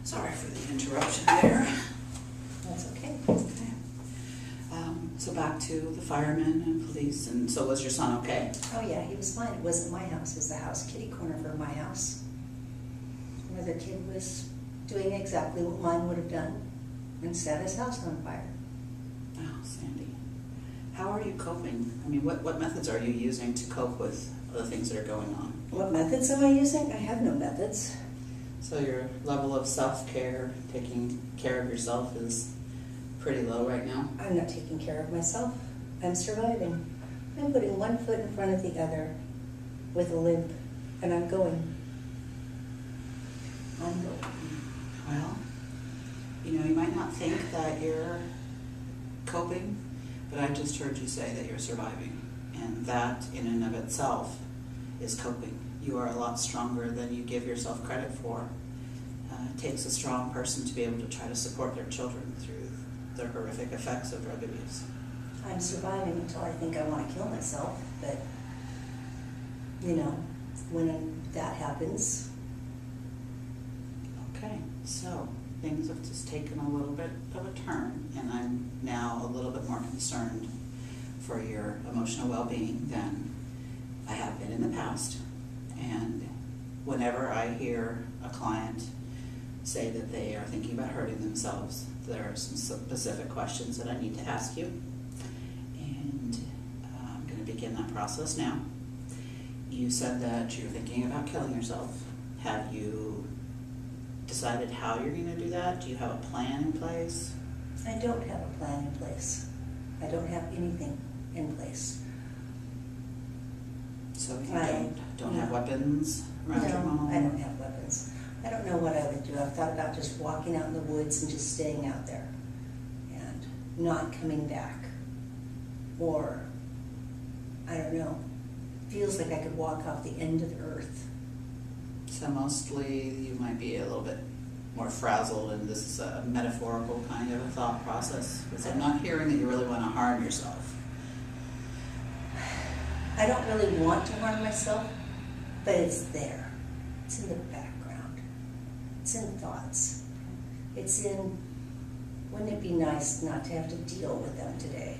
Sorry for the interruption there. That's okay. Okay. So back to the firemen and police, and so was your son okay? Oh yeah, he was fine. It wasn't my house, it was the house kitty corner for my house. Where the kid was doing exactly what mine would have done and set his house on fire. Oh, Sandy. How are you coping? I mean, what methods are you using to cope with the things that are going on? What methods am I using? I have no methods. So your level of self-care, taking care of yourself is pretty low right now? I'm not taking care of myself. I'm surviving. I'm putting one foot in front of the other with a limp, and I'm going. I'm going. Well, you know, you might not think that you're coping, but I just heard you say that you're surviving, and that in and of itself is coping. You are a lot stronger than you give yourself credit for. It takes a strong person to be able to try to support their children through the horrific effects of drug abuse. I'm surviving until I think I want to kill myself, but, you know, when that happens. Okay, so things have just taken a little bit of a turn, and I'm now a little bit more concerned for your emotional well-being than I have been in the past. And whenever I hear a client say that they are thinking about hurting themselves, there are some specific questions that I need to ask you. And I'm going to begin that process now. You said that you're thinking about killing yourself. Have you decided how you're going to do that? Do you have a plan in place? I don't have a plan in place. I don't have anything in place. So you don't have weapons around your home? No, I don't have weapons. I don't know what I would do. I've thought about just walking out in the woods and just staying out there and not coming back. Or, I don't know, feels like I could walk off the end of the earth. So mostly you might be a little bit more frazzled, and this is a metaphorical kind of a thought process, because I'm not hearing that you really want to harm yourself. I don't really want to harm myself, but it's there. It's in the background. It's in thoughts. It's in, wouldn't it be nice not to have to deal with them today?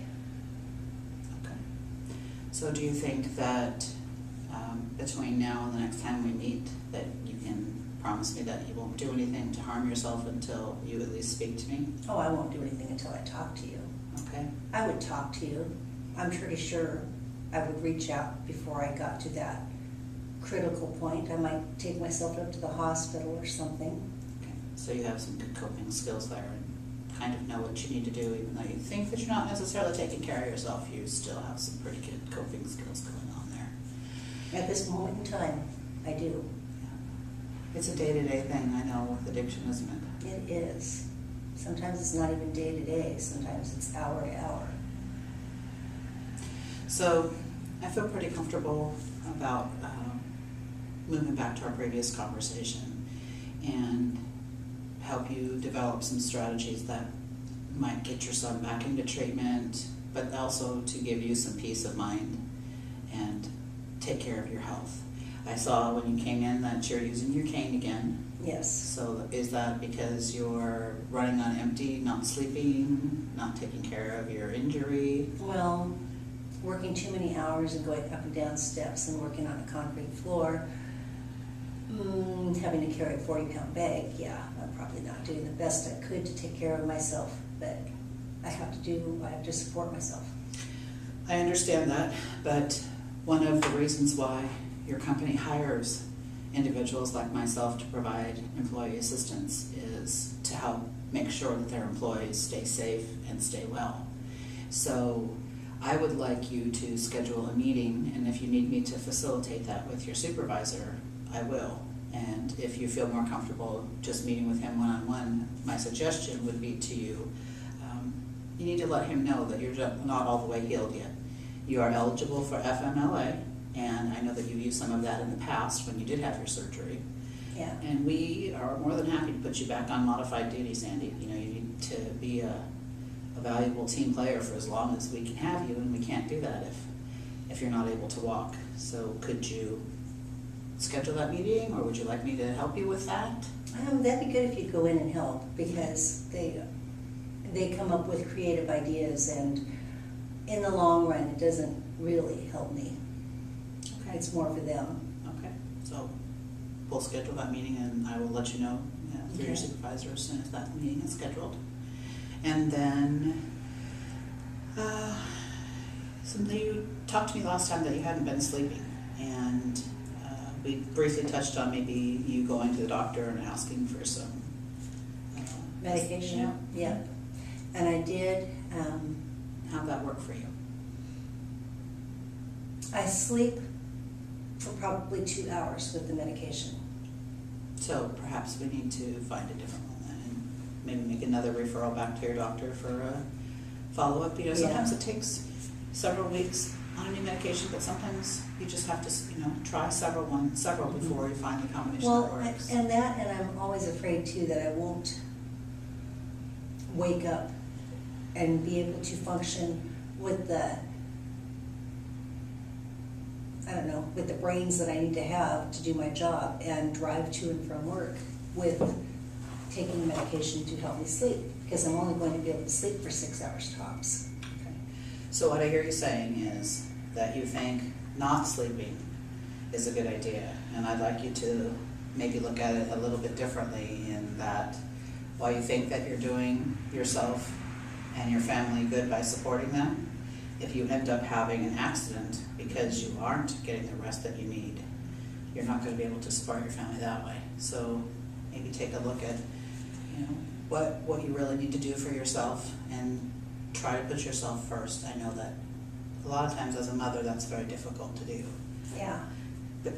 Okay. So do you think that between now and the next time we meet that you can promise me that you won't do anything to harm yourself until you at least speak to me? Oh, I won't do anything until I talk to you. Okay. I would talk to you. I'm pretty sure I would reach out before I got to that critical point. I might take myself up to the hospital or something. Okay. So you have some good coping skills there and kind of know what you need to do, even though you think that you're not necessarily taking care of yourself, you still have some pretty good coping skills going on there. At this moment in time, I do. Yeah. It's a day-to-day thing, I know, with addiction, isn't it? It is. Sometimes it's not even day to day. Sometimes it's hour to hour. So I feel pretty comfortable about moving back to our previous conversation and help you develop some strategies that might get your son back into treatment, but also to give you some peace of mind and take care of your health. I saw when you came in that you're using your cane again. Yes. So is that because you're running on empty, not sleeping, not taking care of your injury? Well, working too many hours and going up and down steps and working on a concrete floor, having to carry a 40-pound bag, yeah, I'm probably not doing the best I could to take care of myself, but I have to support myself. I understand that, but one of the reasons why your company hires individuals like myself to provide employee assistance is to help make sure that their employees stay safe and stay well. So I would like you to schedule a meeting, and if you need me to facilitate that with your supervisor, I will. And if you feel more comfortable just meeting with him one-on-one, my suggestion would be to you, you need to let him know that you're not all the way healed yet. You are eligible for FMLA, and I know that you've used some of that in the past when you did have your surgery. Yeah. And we are more than happy to put you back on modified duty, Sandy. You know, you need to be a valuable team player for as long as we can have you, and we can't do that if you're not able to walk. So could you schedule that meeting, or would you like me to help you with that? That'd be good if you'd go in and help, because they come up with creative ideas, and in the long run, it doesn't really help me. Okay. It's more for them. Okay, so we'll schedule that meeting, and I will let you know through your Okay. supervisor as soon as that meeting is scheduled. And then, something you talked to me last time that you hadn't been sleeping, and we briefly touched on maybe you going to the doctor and asking for some Medication, yeah. And I did, How'd that work for you? I sleep for probably 2 hours with the medication. So perhaps we need to find a different one then, and maybe make another referral back to your doctor for a follow-up. You know, sometimes Yeah. it takes several weeks on a new medication, but sometimes you just have to, try several before you find the combination Well, that works. and I'm always afraid too that I won't wake up and be able to function with with the brains that I need to have to do my job and drive to and from work with taking medication to help me sleep, because I'm only going to be able to sleep for 6 hours tops. Okay. So what I hear you saying is that you think not sleeping is a good idea, and I'd like you to maybe look at it a little bit differently, in that while you think that you're doing yourself and your family good by supporting them, if you end up having an accident because you aren't getting the rest that you need, you're not going to be able to support your family that way. So maybe take a look at, what you really need to do for yourself, and try to put yourself first. I know that a lot of times as a mother that's very difficult to do, Yeah. but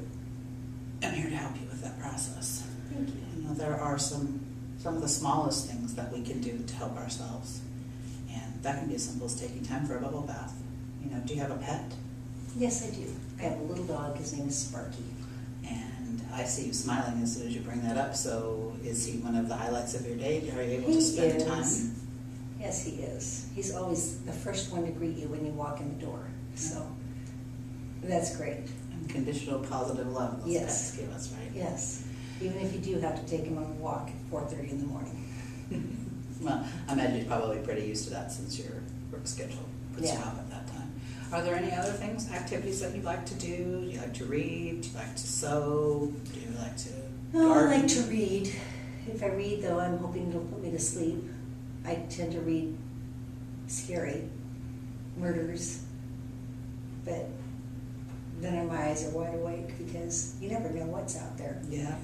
I'm here to help you with that process. Thank you. There are some of the smallest things that we can do to help ourselves, and that can be as simple as taking time for a bubble bath. Do you have a pet? Yes, I do. I have a little dog. His name is Sparky. And I see you smiling as soon as you bring that up. So is he one of the highlights of your day? Are you able to spend time? Yes, he is. He's always the first one to greet you when you walk in the door. So that's great. Unconditional positive love, those Yes. pets give us, right? Yes. Even if you do have to take him on a walk at 4:30 in the morning. Well, I imagine you're probably pretty used to that since your work schedule puts you Yeah. out at that time. Are there any other activities that you like to do? Do you like to read? Do you like to sew? Do you like to Oh, I garden? like to read. If I read, though, I'm hoping it'll put me to sleep. I tend to read scary murders, but then my eyes are wide awake, because you never know what's out there. Yeah.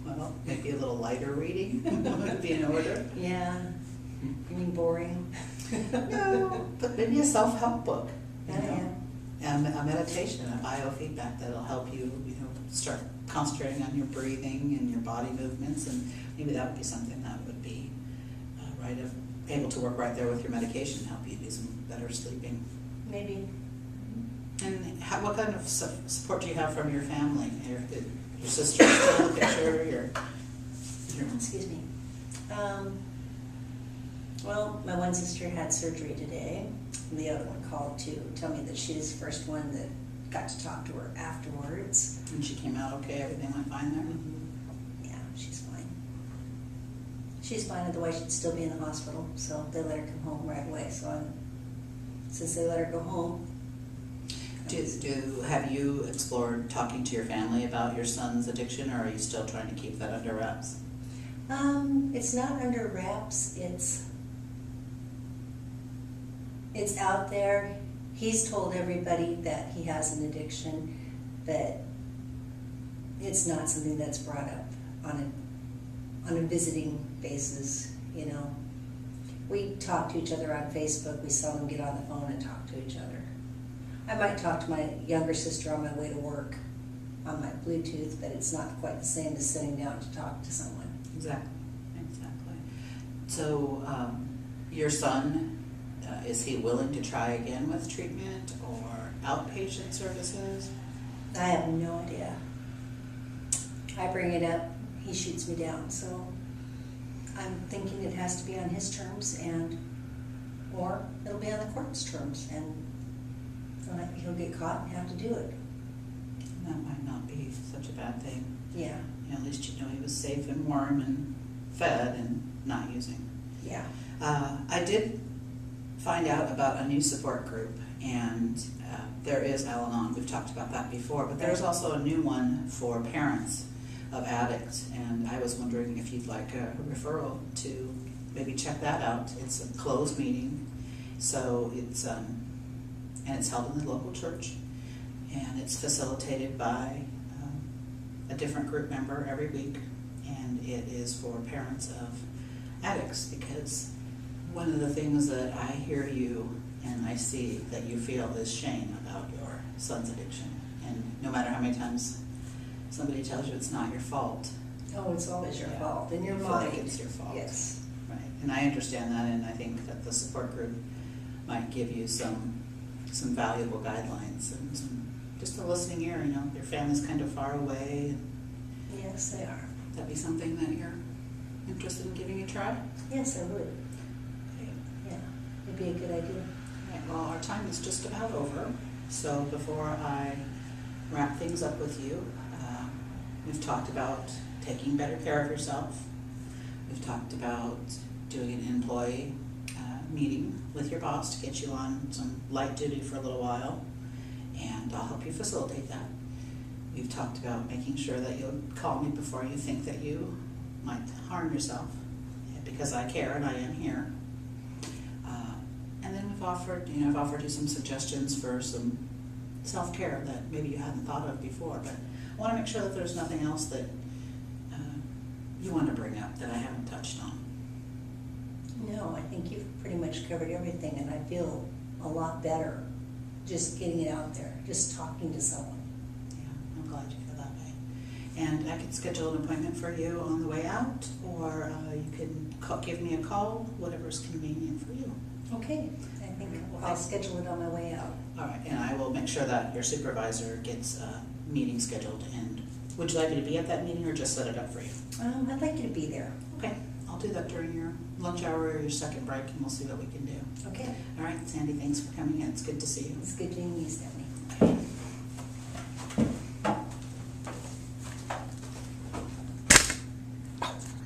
Well, maybe a little lighter reading would be in order. Yeah. You mean boring? No, but maybe a self-help book. Yeah. And a meditation, a biofeedback that'll help you, start concentrating on your breathing and your body movements, and maybe that would be something that would be able to work right there with your medication, help you do some better sleeping. Maybe. And what kind of support do you have from your family? Your sister still in the picture? Your Excuse me. Well, my one sister had surgery today, and the other one called to tell me that she's the first one that got to talk to her afterwards. And she came out okay? Everything went fine there? Yeah, she's fine. She's fine, otherwise she'd still be in the hospital, so they let her come home right away. So since they let her go home. Have you explored talking to your family about your son's addiction, or are you still trying to keep that under wraps? It's not under wraps. It's out there. He's told everybody that he has an addiction, but it's not something that's brought up on a visiting basis. We talk to each other on Facebook. We seldom get on the phone and talk to each other. I might talk to my younger sister on my way to work on my Bluetooth, but it's not quite the same as sitting down to talk to someone. Exactly. So, your son, is he willing to try again with treatment or outpatient services? I have no idea. I bring it up, he shoots me down, so I'm thinking it has to be on his terms, or it'll be on the court's terms, and he'll get caught and have to do it. that might not be such a bad thing. Yeah, You know, at least you know he was safe and warm and fed and not using. yeah. I did find out about a new support group, and there is Al-Anon. We've talked about that before, but there's also a new one for parents of addicts, and I was wondering if you'd like a referral to maybe check that out. It's a closed meeting, so it's and it's held in the local church, and it's facilitated by a different group member every week, and it is for parents of addicts, because one of the things that I hear you and I see that you feel is shame about your son's addiction, and no matter how many times somebody tells you it's not your fault, Oh, it's always your Yeah. fault, in your you feel mind. like it's your fault. Yes. Right, and I understand that, and I think that the support group might give you some valuable guidelines and just a listening ear. You know, your family's kind of far away, and Yes, they are. that'd be something that you're interested in giving a try. Yes, I would. Okay. Yeah, it'd be a good idea. Right, well, our time is just about over, so before I wrap things up with you, we've talked about taking better care of yourself. We've talked about doing an employee meeting with your boss to get you on some light duty for a little while, and I'll help you facilitate that. We've talked about making sure that you'll call me before you think that you might harm yourself, because I care and I am here. And then I've offered you some suggestions for some self-care that maybe you hadn't thought of before, but I want to make sure that there's nothing else that you want to bring up that I haven't touched on. No, I think you've pretty much covered everything, and I feel a lot better just getting it out there, just talking to someone. Yeah, I'm glad you feel that way. And I can schedule an appointment for you on the way out, or you can give me a call, whatever's convenient for you. Okay, I think I'll schedule it on my way out. All right, and I will make sure that your supervisor gets a meeting scheduled. And would you like me to be at that meeting or just set it up for you? I'd like you to be there. Okay, I'll do that during your lunch hour or your second break, and we'll see what we can do. Okay, All right, Sandy, thanks for coming in. It's good to see you. it's good meeting you, Stephanie.